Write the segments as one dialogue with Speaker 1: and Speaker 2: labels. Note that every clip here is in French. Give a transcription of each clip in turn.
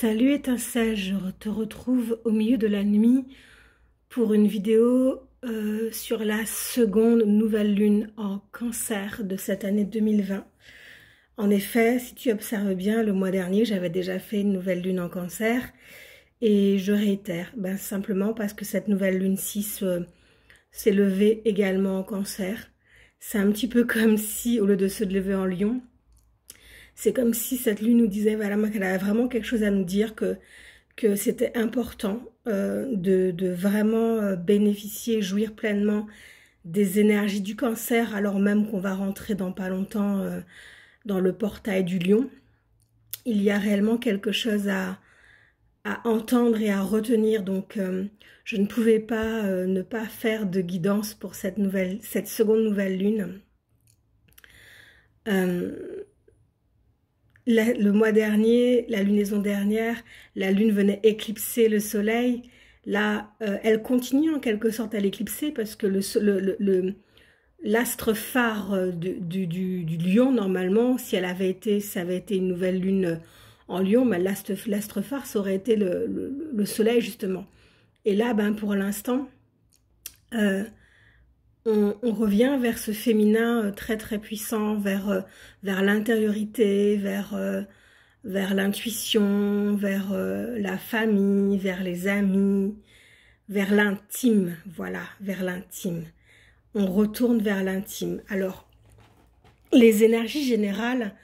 Speaker 1: Salut étincelle, te retrouve au milieu de la nuit pour une vidéo sur la seconde nouvelle lune en cancer de cette année 2020. En effet, si tu observes bien, le mois dernier, j'avais déjà fait une nouvelle lune en cancer et je réitère, simplement parce que cette nouvelle lune-ci s'est levée également en cancer. C'est un petit peu comme si, au lieu de se lever en lion, c'est comme si cette lune nous disait voilà, qu'elle avait vraiment quelque chose à nous dire, que c'était important de vraiment bénéficier, jouir pleinement des énergies du cancer, alors même qu'on va rentrer dans pas longtemps dans le portail du lion. Il y a réellement quelque chose à entendre et à retenir, donc je ne pouvais pas ne pas faire de guidance pour cette seconde nouvelle lune. Le mois dernier, la lunaison dernière, la lune venait éclipser le soleil. Là, elle continue en quelque sorte à l'éclipser parce que l'astre phare du lion, normalement, si ça avait été une nouvelle lune en lion, mais l'astre phare, ça aurait été le soleil, justement. Et là, pour l'instant, on revient vers ce féminin très très puissant, vers l'intériorité, vers l'intuition, vers la famille, vers les amis, vers l'intime, voilà, vers l'intime. On retourne vers l'intime. Alors, les énergies générales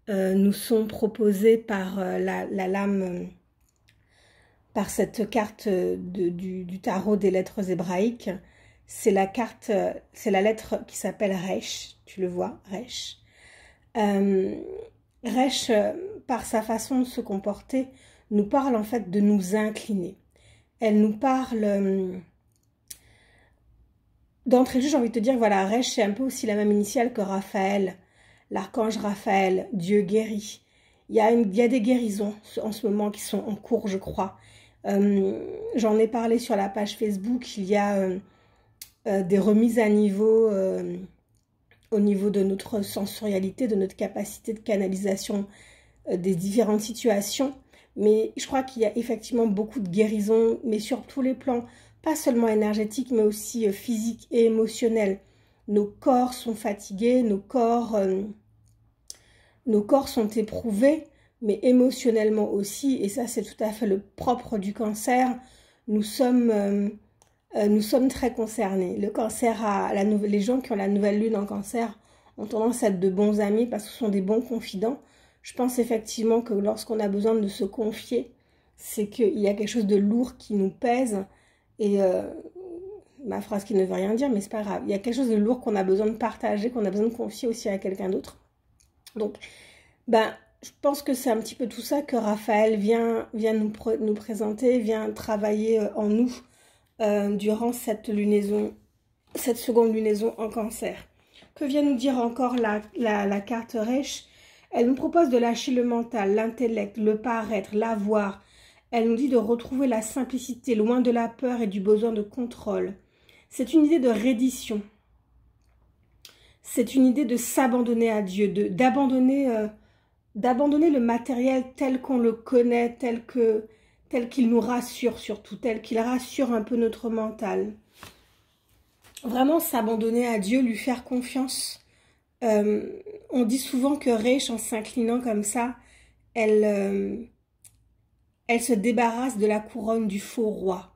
Speaker 1: nous sont proposées par la lame, par cette carte du tarot des lettres hébraïques. C'est la carte, c'est la lettre qui s'appelle Resh, tu le vois, Resh. Resh, par sa façon de se comporter, nous parle en fait de nous incliner. Elle nous parle, d'entrée de jeu, j'ai envie de te dire, voilà, Resh, c'est un peu aussi la même initiale que Raphaël, l'archange Raphaël, Dieu guérit. Il y a des guérisons en ce moment qui sont en cours, je crois. J'en ai parlé sur la page Facebook, il y a des remises à niveau au niveau de notre sensorialité, de notre capacité de canalisation des différentes situations. Mais je crois qu'il y a effectivement beaucoup de guérisons, mais sur tous les plans, pas seulement énergétiques, mais aussi physiques et émotionnels. Nos corps sont fatigués, nos corps sont éprouvés, mais émotionnellement aussi, et ça c'est tout à fait le propre du cancer. Nous sommes très concernés. Le cancer, les gens qui ont la nouvelle lune en cancer ont tendance à être de bons amis parce que ce sont des bons confidents. Je pense effectivement que lorsqu'on a besoin de se confier, c'est qu'il y a quelque chose de lourd qui nous pèse. Et ma phrase qui ne veut rien dire, mais c'est pas grave. Il y a quelque chose de lourd qu'on a besoin de partager, qu'on a besoin de confier aussi à quelqu'un d'autre. Donc, je pense que c'est un petit peu tout ça que Raphaël vient nous présenter, vient travailler en nous. Durant cette seconde lunaison en cancer. Que vient nous dire encore la carte Resh? Elle nous propose de lâcher le mental, l'intellect, le paraître, l'avoir. Elle nous dit de retrouver la simplicité, loin de la peur et du besoin de contrôle. C'est une idée de reddition. C'est une idée de s'abandonner à Dieu, d'abandonner le matériel tel qu'on le connaît, tel qu'il nous rassure surtout, tel qu'il rassure un peu notre mental. Vraiment s'abandonner à Dieu, lui faire confiance. On dit souvent que Resh, en s'inclinant comme ça, elle se débarrasse de la couronne du faux roi.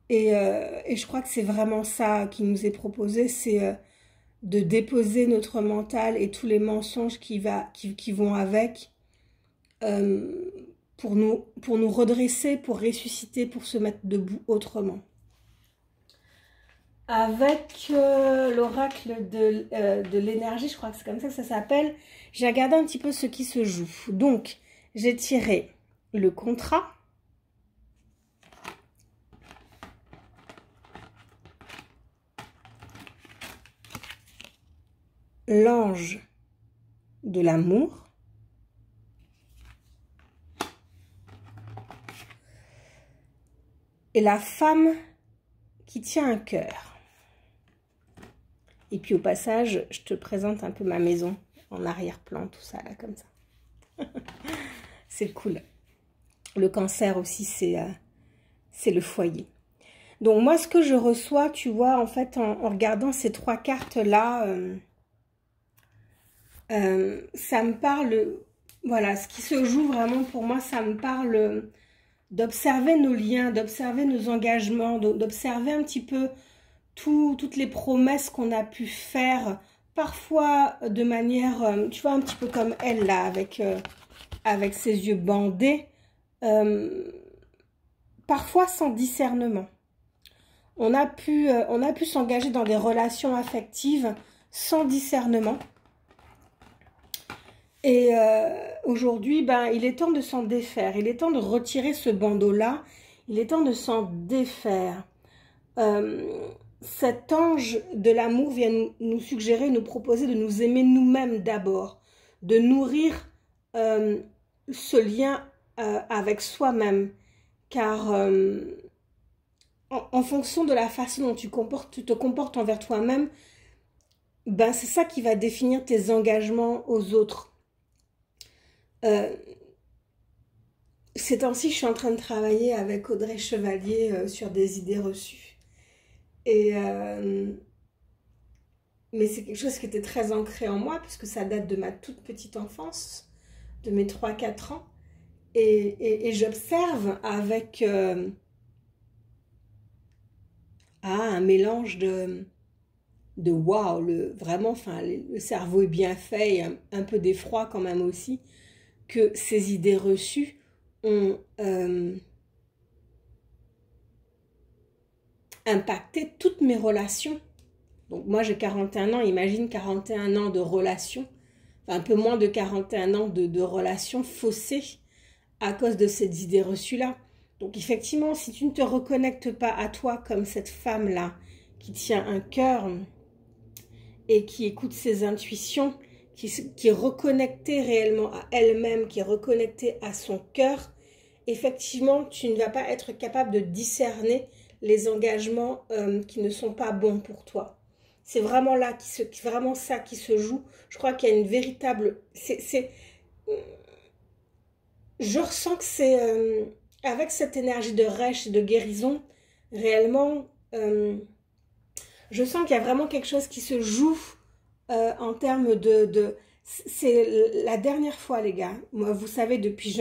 Speaker 1: Et je crois que c'est vraiment ça qui nous est proposé, c'est de déposer notre mental et tous les mensonges qui vont avec, pour nous redresser, pour ressusciter, pour se mettre debout autrement. Avec l'oracle de l'énergie, je crois que c'est comme ça que ça s'appelle, j'ai regardé un petit peu ce qui se joue. Donc, j'ai tiré le contrat, l'ange de l'amour, et la femme qui tient un cœur. Et puis au passage, je te présente un peu ma maison en arrière-plan, tout ça là, comme ça. C'est cool. Le cancer aussi, c'est le foyer. Donc moi, ce que je reçois, tu vois, en fait, en regardant ces 3 cartes-là, ça me parle, voilà, ce qui se joue vraiment pour moi, ça me parle d'observer nos liens, d'observer nos engagements, d'observer un petit peu toutes les promesses qu'on a pu faire, parfois de manière, tu vois, un petit peu comme elle là, avec ses yeux bandés, parfois sans discernement. On a pu s'engager dans des relations affectives sans discernement. Et aujourd'hui, ben, il est temps de s'en défaire. Il est temps de retirer ce bandeau-là. Il est temps de s'en défaire. Cet ange de l'amour vient nous suggérer, nous proposer de nous aimer nous-mêmes d'abord. De nourrir ce lien avec soi-même. Car en fonction de la façon dont tu te comportes envers toi-même, ben, c'est ça qui va définir tes engagements aux autres. Ces temps-ci, je suis en train de travailler avec Audrey Chevalier sur des idées reçues. Et mais c'est quelque chose qui était très ancré en moi, puisque ça date de ma toute petite enfance, de mes 3-4 ans. Et j'observe avec un mélange de waouh, vraiment, enfin, le cerveau est bien fait, et un peu d'effroi quand même aussi, que ces idées reçues ont impacté toutes mes relations. Donc moi j'ai 41 ans, imagine 41 ans de relations, enfin un peu moins de 41 ans de relations faussées à cause de ces idées reçues-là. Donc effectivement, si tu ne te reconnectes pas à toi comme cette femme-là, qui tient un cœur et qui écoute ses intuitions, qui est reconnectée réellement à elle-même, qui est reconnectée à son cœur, effectivement, tu ne vas pas être capable de discerner les engagements qui ne sont pas bons pour toi. C'est vraiment là, vraiment ça qui se joue. Je crois qu'il y a une véritable... Je ressens que c'est... avec cette énergie de rêche et de guérison, réellement, je sens qu'il y a vraiment quelque chose qui se joue en termes de c'est la dernière fois, les gars. Moi, vous savez, depuis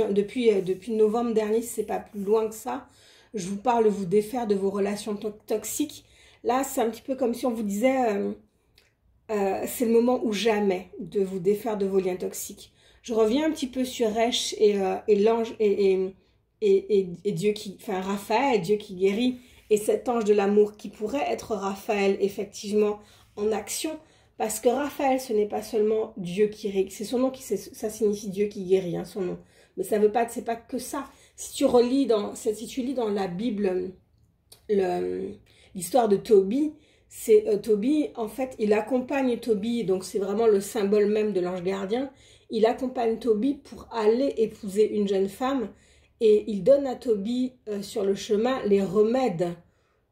Speaker 1: novembre dernier, c'est pas plus loin que ça, je vous parle, vous défaire de vos relations toxiques. Là, c'est un petit peu comme si on vous disait, c'est le moment ou jamais de vous défaire de vos liens toxiques. Je reviens un petit peu sur Resh et l'ange et Dieu qui, enfin Raphaël, Dieu qui guérit, et cet ange de l'amour qui pourrait être Raphaël, effectivement, en action. Parce que Raphaël, ce n'est pas seulement Dieu qui guérit, c'est son nom ça signifie Dieu qui guérit, hein, son nom. Mais ça veut pas, c'est pas que ça. Si tu lis dans la Bible l'histoire de Tobie, c'est Tobie, en fait, il accompagne Tobie, donc c'est vraiment le symbole même de l'ange gardien. Il accompagne Tobie pour aller épouser une jeune femme et il donne à Tobie sur le chemin les remèdes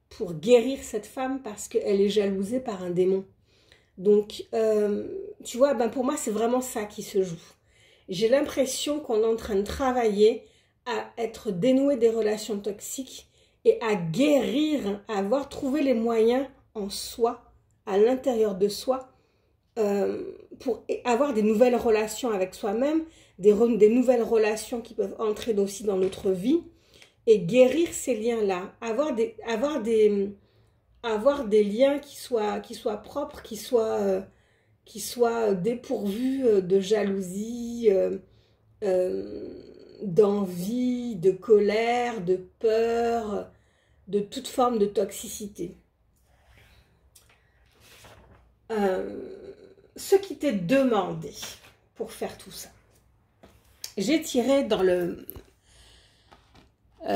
Speaker 1: pour guérir cette femme parce qu'elle est jalousée par un démon. Donc, tu vois, ben pour moi, c'est vraiment ça qui se joue. J'ai l'impression qu'on est en train de travailler à être dénoué des relations toxiques et à guérir, à avoir trouvé les moyens en soi, à l'intérieur de soi, pour avoir des nouvelles relations avec soi-même, des nouvelles relations qui peuvent entrer aussi dans notre vie et guérir ces liens-là, avoir des liens qui soient propres, qui soient dépourvus de jalousie, d'envie, de colère, de peur, de toute forme de toxicité. Ce qui t'est demandé pour faire tout ça. J'ai tiré dans le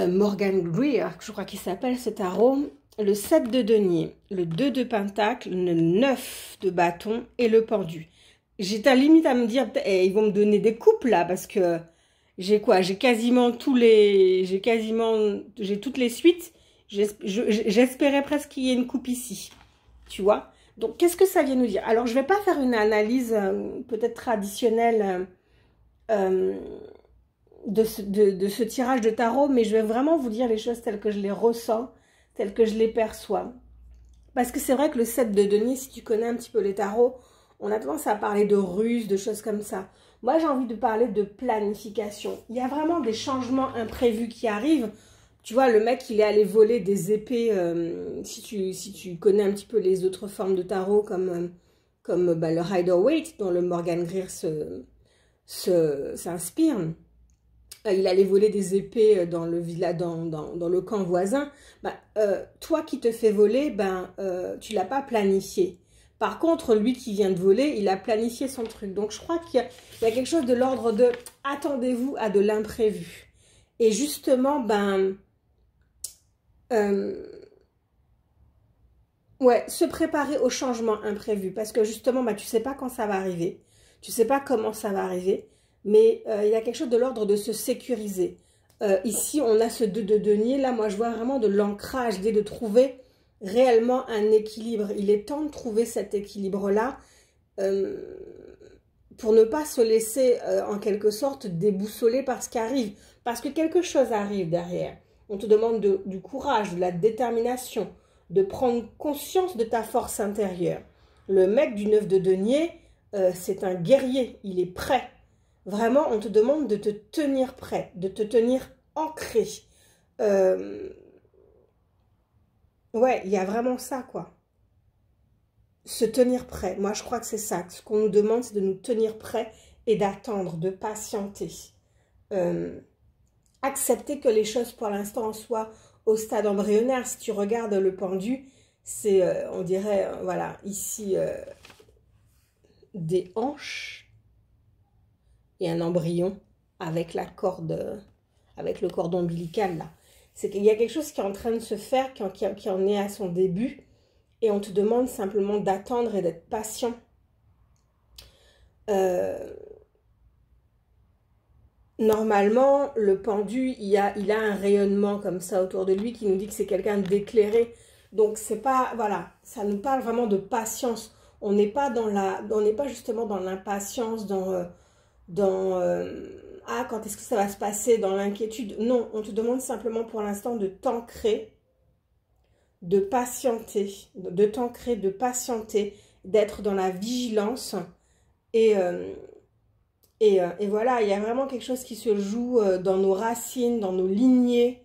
Speaker 1: Morgan Greer, je crois qu'il s'appelle ce tarot, le 7 de denier, le 2 de pentacle, le 9 de bâton et le pendu. J'étais à la limite à me dire, ils vont me donner des coupes là, parce que j'ai quoi? J'ai toutes les suites. J'espérais presque qu'il y ait une coupe ici, tu vois. Donc, qu'est-ce que ça vient nous dire? Alors, je ne vais pas faire une analyse peut-être traditionnelle de ce tirage de tarot, mais je vais vraiment vous dire les choses telles que je les ressens, telles que je les perçois. Parce que c'est vrai que le 7 de denier, si tu connais un petit peu les tarots, on a tendance à parler de ruses, de choses comme ça. Moi, j'ai envie de parler de planification. Il y a vraiment des changements imprévus qui arrivent. Tu vois, le mec, il est allé voler des épées, si tu connais un petit peu les autres formes de tarot, comme le Rider-Waite, dont le Morgan Greer s'inspire. Il allait voler des épées dans le village, dans le camp voisin. Toi qui te fais voler, tu l'as pas planifié. Par contre, lui qui vient de voler, il a planifié son truc. Donc, je crois qu'il y a quelque chose de l'ordre de « attendez-vous à de l'imprévu ». Et justement, se préparer au changement imprévu. Parce que justement, tu sais pas quand ça va arriver. Tu sais pas comment ça va arriver. Mais il y a quelque chose de l'ordre de se sécuriser. Ici, on a ce 2 de denier. Là, moi, je vois vraiment de l'ancrage, l'idée de trouver réellement un équilibre. Il est temps de trouver cet équilibre-là pour ne pas se laisser, en quelque sorte, déboussoler par ce qui arrive. Parce que quelque chose arrive derrière. On te demande du courage, de la détermination, de prendre conscience de ta force intérieure. Le mec du 9 de denier, c'est un guerrier. Il est prêt. Vraiment, on te demande de te tenir prêt, de te tenir ancré. Ouais, il y a vraiment ça, quoi. Se tenir prêt. Moi, je crois que c'est ça. Ce qu'on nous demande, c'est de nous tenir prêt et d'attendre, de patienter. Accepter que les choses, pour l'instant, soient au stade embryonnaire. Si tu regardes le pendu, c'est, on dirait, voilà, ici, des hanches et un embryon avec la corde, avec le cordon ombilical là. C'est qu'il y a quelque chose qui est en train de se faire, qui en est à son début, et on te demande simplement d'attendre et d'être patient. Normalement, le pendu, il a un rayonnement comme ça autour de lui qui nous dit que c'est quelqu'un d'éclairé. Donc c'est pas, voilà, ça nous parle vraiment de patience. On n'est pas justement dans l'impatience, ah, quand est-ce que ça va se passer, dans l'inquiétude. Non, on te demande simplement pour l'instant de t'ancrer, de patienter, de t'ancrer, de patienter, d'être dans la vigilance. Et voilà, il y a vraiment quelque chose qui se joue dans nos racines, dans nos lignées.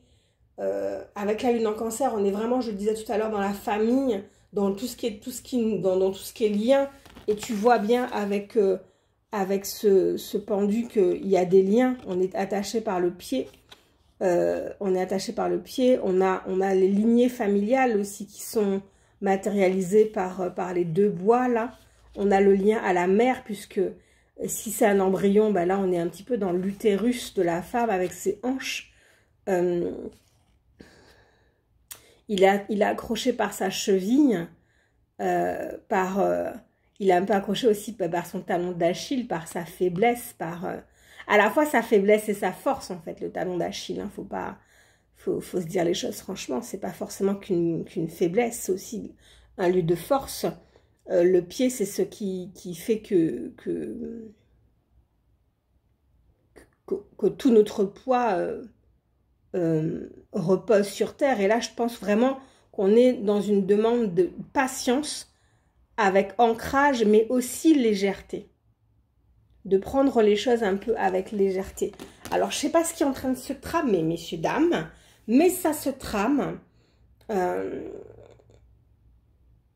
Speaker 1: Avec la lune en cancer, on est vraiment, je le disais tout à l'heure, dans la famille, dans tout ce qui est lien. Et tu vois bien avec ce pendu qu'il y a des liens. On est attaché par le pied. On a les lignées familiales aussi qui sont matérialisées par les deux bois là. On a le lien à la mère, puisque si c'est un embryon, là on est un petit peu dans l'utérus de la femme avec ses hanches. Il est accroché par sa cheville, il est un peu accroché aussi par son talon d'Achille, par sa faiblesse, à la fois sa faiblesse et sa force en fait, le talon d'Achille. Hein, faut se dire les choses franchement, c'est pas forcément qu'une faiblesse, c'est aussi un lieu de force. Le pied, c'est ce qui fait que tout notre poids repose sur terre. Et là, je pense vraiment qu'on est dans une demande de patience avec ancrage, mais aussi légèreté. De prendre les choses un peu avec légèreté. Alors, je ne sais pas ce qui est en train de se tramer, messieurs, dames, mais ça se trame.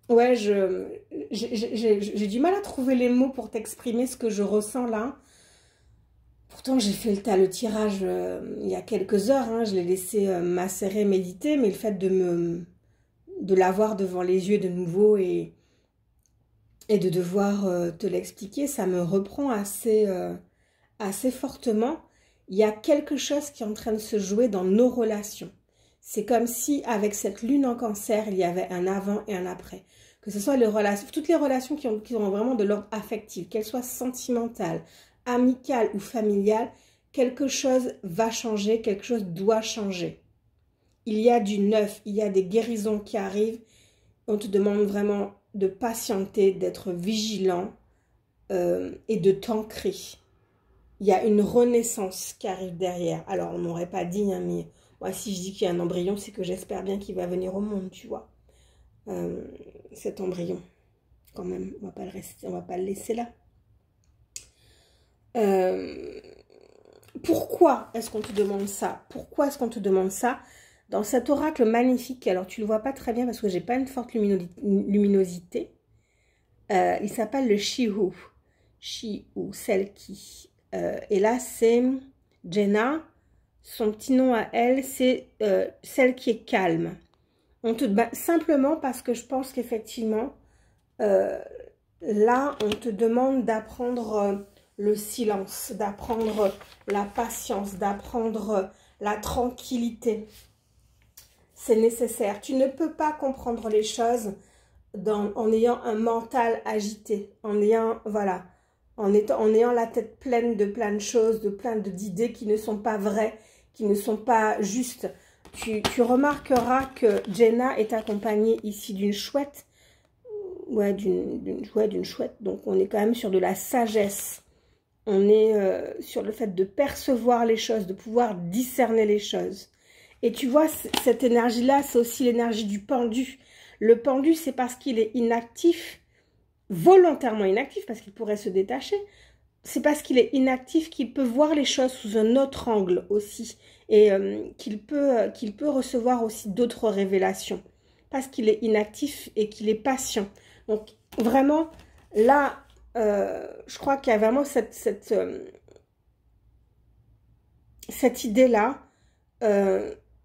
Speaker 1: Ouais, j'ai du mal à trouver les mots pour t'exprimer ce que je ressens là. Pourtant, j'ai fait le tirage il y a quelques heures. Hein, je l'ai laissé macérer, méditer, mais le fait de l'avoir devant les yeux de nouveau et de devoir te l'expliquer, ça me reprend assez fortement. Il y a quelque chose qui est en train de se jouer dans nos relations. C'est comme si, avec cette lune en cancer, il y avait un avant et un après. Que ce soit toutes les relations qui ont vraiment de l'ordre affectif, qu'elles soient sentimentales, amicales ou familiales, quelque chose va changer, quelque chose doit changer. Il y a du neuf, il y a des guérisons qui arrivent. On te demande vraiment de patienter, d'être vigilant et de t'ancrer. il y a une renaissance qui arrive derrière. Alors, on n'aurait pas dit, hein, mais moi, si je dis qu'il y a un embryon, c'est que j'espère bien qu'il va venir au monde, tu vois. Cet embryon, quand même, on va pas le laisser là. Pourquoi est-ce qu'on te demande ça? Pourquoi est-ce qu'on te demande ça? Dans cet oracle magnifique, alors tu le vois pas très bien parce que j'ai pas une forte luminosité. Il s'appelle le Shihu. Shihu, celle qui. Et là, c'est Jenna. Son petit nom à elle, c'est celle qui est calme. Simplement parce que je pense qu'effectivement, là, on te demande d'apprendre le silence, d'apprendre la patience, d'apprendre la tranquillité. C'est nécessaire. Tu ne peux pas comprendre les choses en ayant un mental agité, en ayant, voilà, en ayant la tête pleine de choses, d'idées qui ne sont pas vraies, qui ne sont pas justes. Tu remarqueras que Jenna est accompagnée ici d'une chouette. Ouais, d'une chouette. Donc, on est quand même sur de la sagesse. On est sur le fait de percevoir les choses, de pouvoir discerner les choses. Et tu vois, cette énergie-là, c'est aussi l'énergie du pendu. Le pendu, c'est parce qu'il est inactif, volontairement inactif, parce qu'il pourrait se détacher. C'est parce qu'il est inactif qu'il peut voir les choses sous un autre angle aussi. Et qu'il peut recevoir aussi d'autres révélations. Parce qu'il est inactif et qu'il est patient. Donc, vraiment, là, je crois qu'il y a vraiment cette idée-là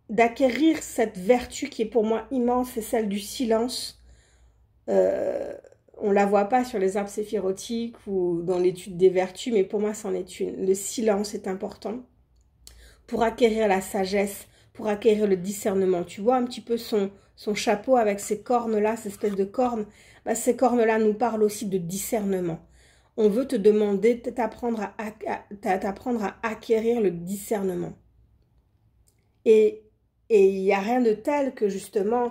Speaker 1: d'acquérir cette vertu qui est pour moi immense, c'est celle du silence. On ne la voit pas sur les arbres séphirotiques ou dans l'étude des vertus, mais pour moi, c'en est une. Le silence est important pour acquérir la sagesse, pour acquérir le discernement. Tu vois un petit peu son chapeau avec ces cornes-là, ces espèces de cornes. Bah, ces cornes-là nous parlent aussi de discernement. On veut te demander de t'apprendre à acquérir le discernement. Et il n'y a rien de tel que justement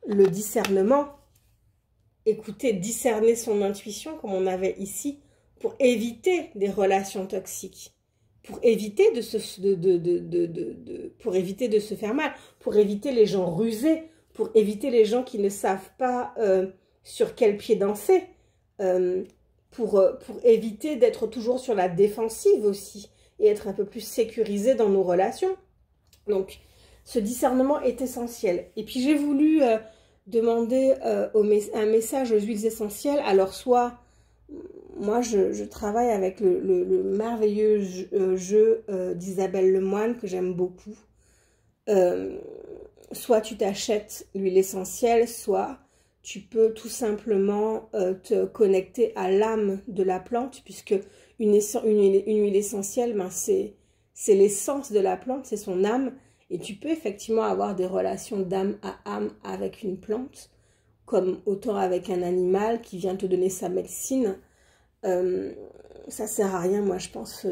Speaker 1: le discernement, écouter, discerner son intuition comme on avait ici, pour éviter des relations toxiques, pour éviter de se faire mal, pour éviter les gens rusés, pour éviter les gens qui ne savent pas sur quel pied danser, pour éviter d'être toujours sur la défensive aussi, et être un peu plus sécurisé dans nos relations. Donc, ce discernement est essentiel. Et puis, j'ai voulu demander un message aux huiles essentielles. Alors, soit, moi, je travaille avec le merveilleux jeu d'Isabelle Lemoine, que j'aime beaucoup. Soit tu t'achètes l'huile essentielle, soit tu peux tout simplement te connecter à l'âme de la plante, puisque une huile essentielle, ben, c'est l'essence de la plante, c'est son âme. Et tu peux effectivement avoir des relations d'âme à âme avec une plante, comme autant avec un animal qui vient te donner sa médecine. Ça sert à rien, moi, je pense,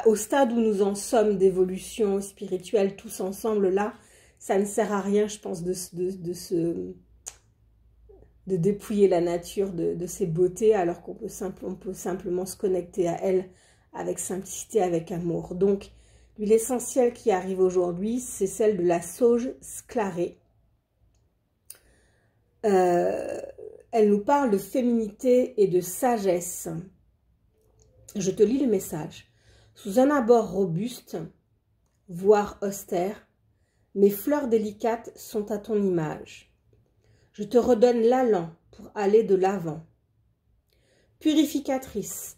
Speaker 1: au stade où nous en sommes d'évolution spirituelle tous ensemble, là, ça ne sert à rien, je pense, de dépouiller la nature de ses beautés, alors qu'on peut simplement se connecter à elle avec simplicité, avec amour. Donc, l'huile essentielle qui arrive aujourd'hui, c'est celle de la sauge sclarée. Elle nous parle de féminité et de sagesse. Je te lis le message. Sous un abord robuste, voire austère, mes fleurs délicates sont à ton image. Je te redonne l'allant pour aller de l'avant. Purificatrice,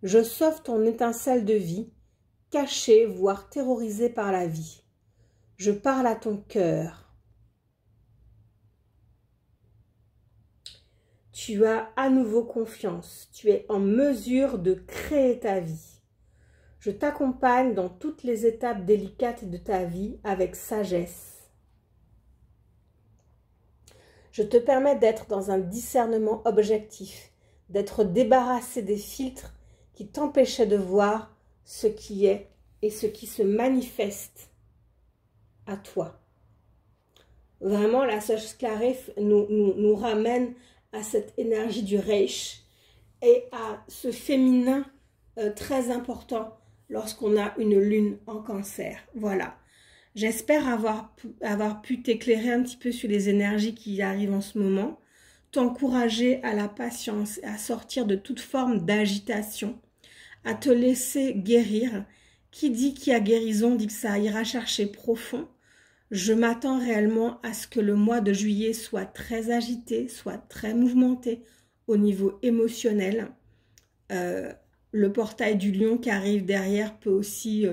Speaker 1: je sauve ton étincelle de vie, cachée, voire terrorisée par la vie. Je parle à ton cœur. Tu as à nouveau confiance. Tu es en mesure de créer ta vie. Je t'accompagne dans toutes les étapes délicates de ta vie avec sagesse. Je te permets d'être dans un discernement objectif, d'être débarrassé des filtres qui t'empêchaient de voir ce qui est et ce qui se manifeste à toi. Vraiment, la sauge sclarée nous ramène à cette énergie du Reich et à ce féminin très important lorsqu'on a une lune en cancer. Voilà. J'espère avoir pu t'éclairer un petit peu sur les énergies qui arrivent en ce moment, t'encourager à la patience et à sortir de toute forme d'agitation, à te laisser guérir. Qui dit qu'il y a guérison dit que ça ira chercher profond. Je m'attends réellement à ce que le mois de juillet soit très agité, soit très mouvementé au niveau émotionnel. Le portail du lion qui arrive derrière peut aussi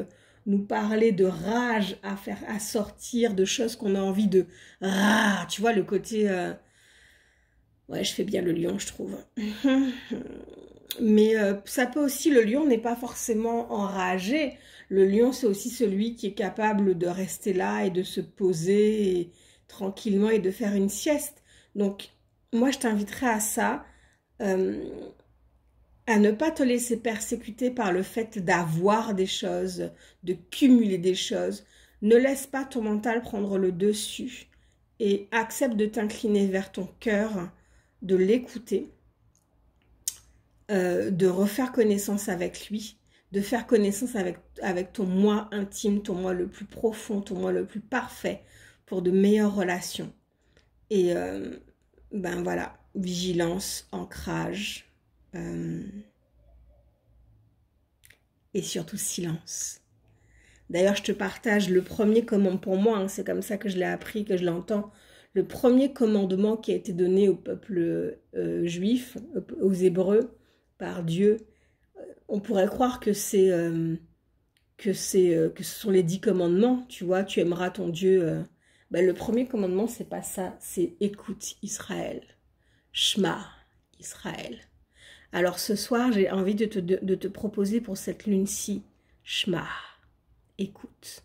Speaker 1: nous parler de rage à sortir, de choses qu'on a envie de... Ah, tu vois, le côté... Ouais, je fais bien le lion, je trouve. Mais ça peut aussi... Le lion n'est pas forcément enragé. Le lion, c'est aussi celui qui est capable de rester là et de se poser tranquillement et de faire une sieste. Donc, moi, je t'inviterai à ça, à ne pas te laisser persécuter par le fait d'avoir des choses, de cumuler des choses. Ne laisse pas ton mental prendre le dessus et accepte de t'incliner vers ton cœur, de l'écouter, de refaire connaissance avec lui, de faire connaissance avec ton moi intime, ton moi le plus profond, ton moi le plus parfait pour de meilleures relations. Et ben voilà, vigilance, ancrage et surtout silence. D'ailleurs, je te partage le premier commandement pour moi, hein, c'est comme ça que je l'ai appris, que je l'entends. Le premier commandement qui a été donné au peuple juif, aux Hébreux, par Dieu. On pourrait croire que ce sont les 10 commandements, tu vois, tu aimeras ton Dieu. Ben, le premier commandement, c'est pas ça, c'est écoute Israël, Shema Israël. Alors ce soir, j'ai envie de te proposer pour cette lune-ci, Shema, écoute.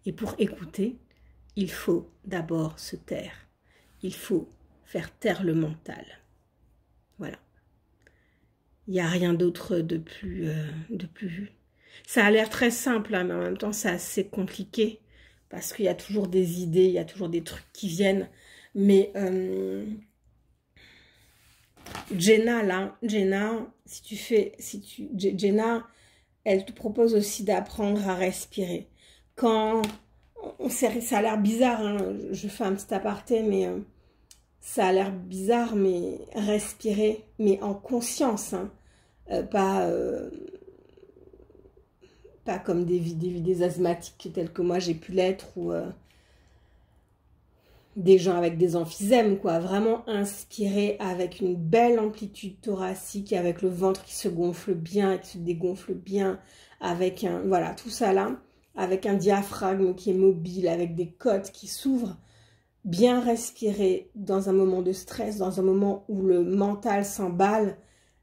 Speaker 1: Et pour écouter, il faut d'abord se taire. Il faut faire taire le mental. Voilà. Il n'y a rien d'autre de plus... Ça a l'air très simple, hein, mais en même temps, c'est assez compliqué. Parce qu'il y a toujours des idées, il y a toujours des trucs qui viennent. Mais Jenna, là, Jenna, Jenna, elle te propose aussi d'apprendre à respirer. Quand... ça a l'air bizarre, hein, je fais un petit aparté, mais... ça a l'air bizarre, mais respirer, mais en conscience, hein, pas comme des asthmatiques tels que moi j'ai pu l'être, ou des gens avec des emphysèmes, quoi. Vraiment inspirer avec une belle amplitude thoracique, avec le ventre qui se gonfle bien et qui se dégonfle bien, avec un, voilà, tout ça là, avec un diaphragme qui est mobile, avec des côtes qui s'ouvrent. Bien respirer dans un moment de stress, dans un moment où le mental s'emballe,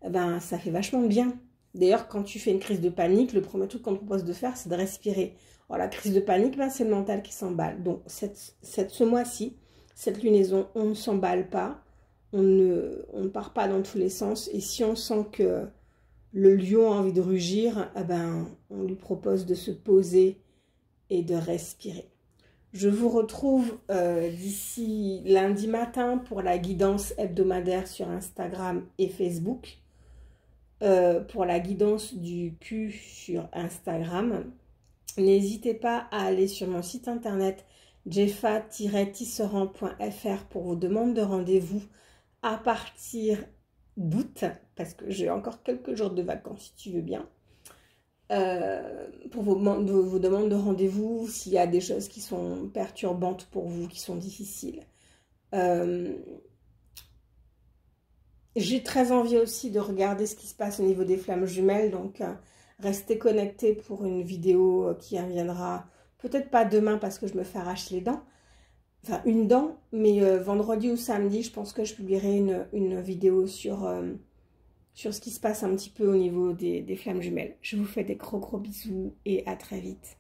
Speaker 1: ben, ça fait vachement bien. D'ailleurs, quand tu fais une crise de panique, le premier truc qu'on te propose de faire, c'est de respirer. Alors, la crise de panique, ben, c'est le mental qui s'emballe. Donc, ce mois-ci, cette lunaison, on ne s'emballe pas, on ne part pas dans tous les sens. Et si on sent que le lion a envie de rugir, ben, on lui propose de se poser et de respirer. Je vous retrouve d'ici lundi matin pour la guidance hebdomadaire sur Instagram et Facebook. Pour la guidance du cul sur Instagram. N'hésitez pas à aller sur mon site internet jeffa-tisserand.fr pour vos demandes de rendez-vous à partir d'août, parce que j'ai encore quelques jours de vacances si tu veux bien. Pour vos demandes de rendez-vous, s'il y a des choses qui sont perturbantes pour vous, qui sont difficiles. J'ai très envie aussi de regarder ce qui se passe au niveau des flammes jumelles, donc restez connectés pour une vidéo qui reviendra, peut-être pas demain parce que je me fais arracher les dents, enfin une dent, mais vendredi ou samedi, je pense que je publierai une vidéo sur ce qui se passe un petit peu au niveau des flammes jumelles. Je vous fais des gros bisous et à très vite.